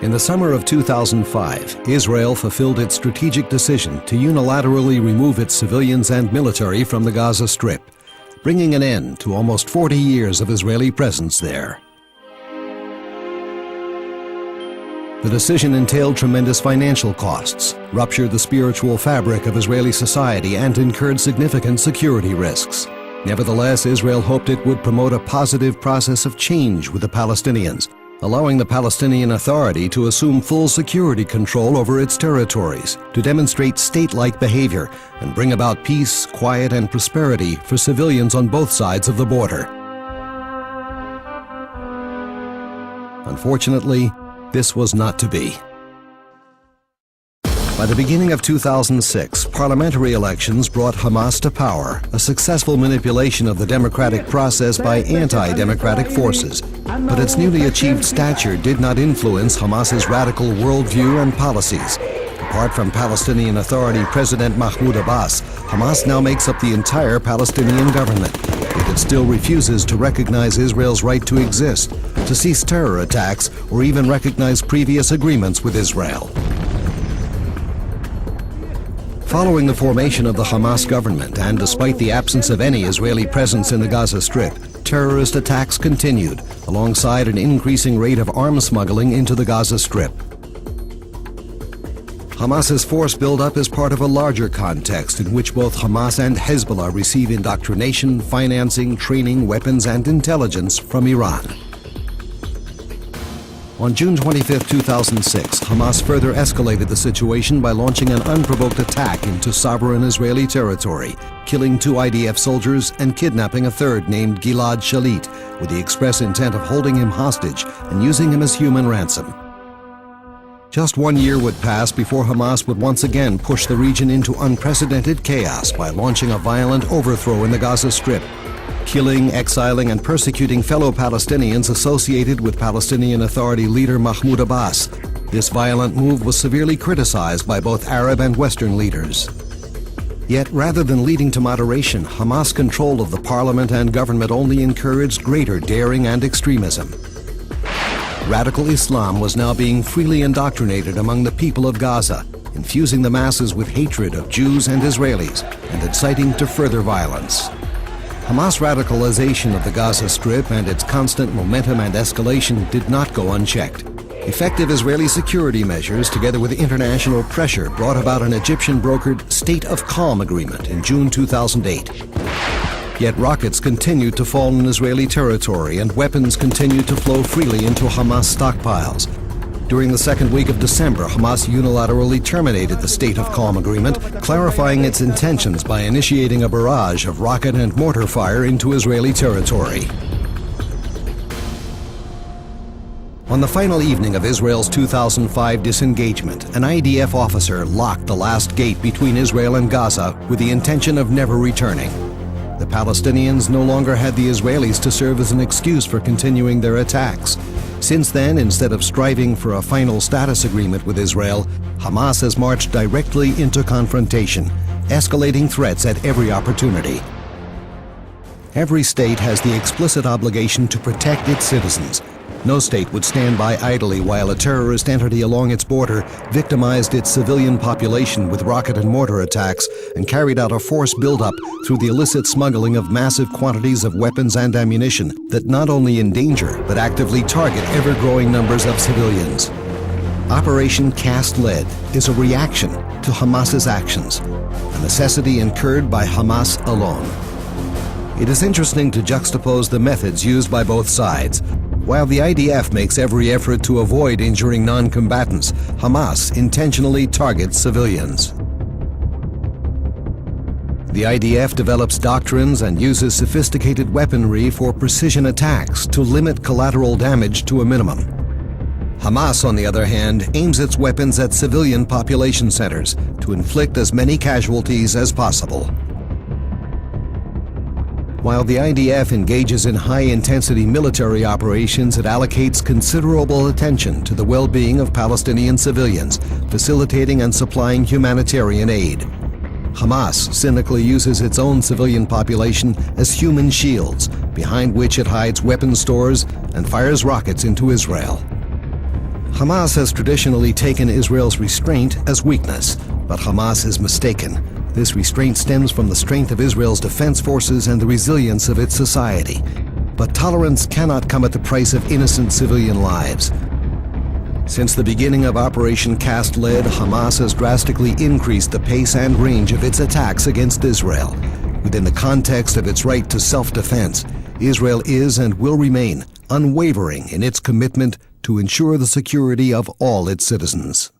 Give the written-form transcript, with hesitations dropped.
In the summer of 2005, Israel fulfilled its strategic decision to unilaterally remove its civilians and military from the Gaza Strip, bringing an end to almost 40 years of Israeli presence there. The decision entailed tremendous financial costs, ruptured the spiritual fabric of Israeli society, and incurred significant security risks. Nevertheless, Israel hoped it would promote a positive process of change with the Palestinians, allowing the Palestinian Authority to assume full security control over its territories, to demonstrate state-like behavior, and bring about peace, quiet, and prosperity for civilians on both sides of the border. Unfortunately, this was not to be. By the beginning of 2006, parliamentary elections brought Hamas to power, a successful manipulation of the democratic process by anti-democratic forces. But its newly achieved stature did not influence Hamas's radical worldview and policies. Apart from Palestinian Authority President Mahmoud Abbas, Hamas now makes up the entire Palestinian government. Yet it still refuses to recognize Israel's right to exist, to cease terror attacks, or even recognize previous agreements with Israel. Following the formation of the Hamas government, and despite the absence of any Israeli presence in the Gaza Strip, terrorist attacks continued, alongside an increasing rate of arms smuggling into the Gaza Strip. Hamas's force buildup is part of a larger context in which both Hamas and Hezbollah receive indoctrination, financing, training, weapons, and intelligence from Iran. On June 25, 2006, Hamas further escalated the situation by launching an unprovoked attack into sovereign Israeli territory, killing 2 IDF soldiers and kidnapping a third named Gilad Shalit, with the express intent of holding him hostage and using him as human ransom. Just 1 year would pass before Hamas would once again push the region into unprecedented chaos by launching a violent overthrow in the Gaza Strip, killing, exiling, and persecuting fellow Palestinians associated with Palestinian Authority leader Mahmoud Abbas. This violent move was severely criticized by both Arab and Western leaders. Yet, rather than leading to moderation, Hamas' control of the parliament and government only encouraged greater daring and extremism. Radical Islam was now being freely indoctrinated among the people of Gaza, infusing the masses with hatred of Jews and Israelis, and inciting to further violence. Hamas radicalization of the Gaza Strip and its constant momentum and escalation did not go unchecked. Effective Israeli security measures, together with international pressure, brought about an Egyptian-brokered State of Calm agreement in June 2008. Yet rockets continued to fall in Israeli territory and weapons continued to flow freely into Hamas stockpiles. During the second week of December, Hamas unilaterally terminated the State of Calm agreement, clarifying its intentions by initiating a barrage of rocket and mortar fire into Israeli territory. On the final evening of Israel's 2005 disengagement, an IDF officer locked the last gate between Israel and Gaza with the intention of never returning. The Palestinians no longer had the Israelis to serve as an excuse for continuing their attacks. Since then, instead of striving for a final status agreement with Israel, Hamas has marched directly into confrontation, escalating threats at every opportunity. Every state has the explicit obligation to protect its citizens. No state would stand by idly while a terrorist entity along its border victimized its civilian population with rocket and mortar attacks and carried out a force buildup through the illicit smuggling of massive quantities of weapons and ammunition that not only endanger but actively target ever-growing numbers of civilians. Operation Cast Lead is a reaction to Hamas's actions, a necessity incurred by Hamas alone. It is interesting to juxtapose the methods used by both sides. While the IDF makes every effort to avoid injuring non-combatants, Hamas intentionally targets civilians. The IDF develops doctrines and uses sophisticated weaponry for precision attacks to limit collateral damage to a minimum. Hamas, on the other hand, aims its weapons at civilian population centers to inflict as many casualties as possible. While the IDF engages in high-intensity military operations, it allocates considerable attention to the well-being of Palestinian civilians, facilitating and supplying humanitarian aid. Hamas cynically uses its own civilian population as human shields, behind which it hides weapon stores and fires rockets into Israel. Hamas has traditionally taken Israel's restraint as weakness, but Hamas is mistaken. This restraint stems from the strength of Israel's defense forces and the resilience of its society. But tolerance cannot come at the price of innocent civilian lives. Since the beginning of Operation Cast Lead, Hamas has drastically increased the pace and range of its attacks against Israel. Within the context of its right to self-defense, Israel is and will remain unwavering in its commitment to ensure the security of all its citizens.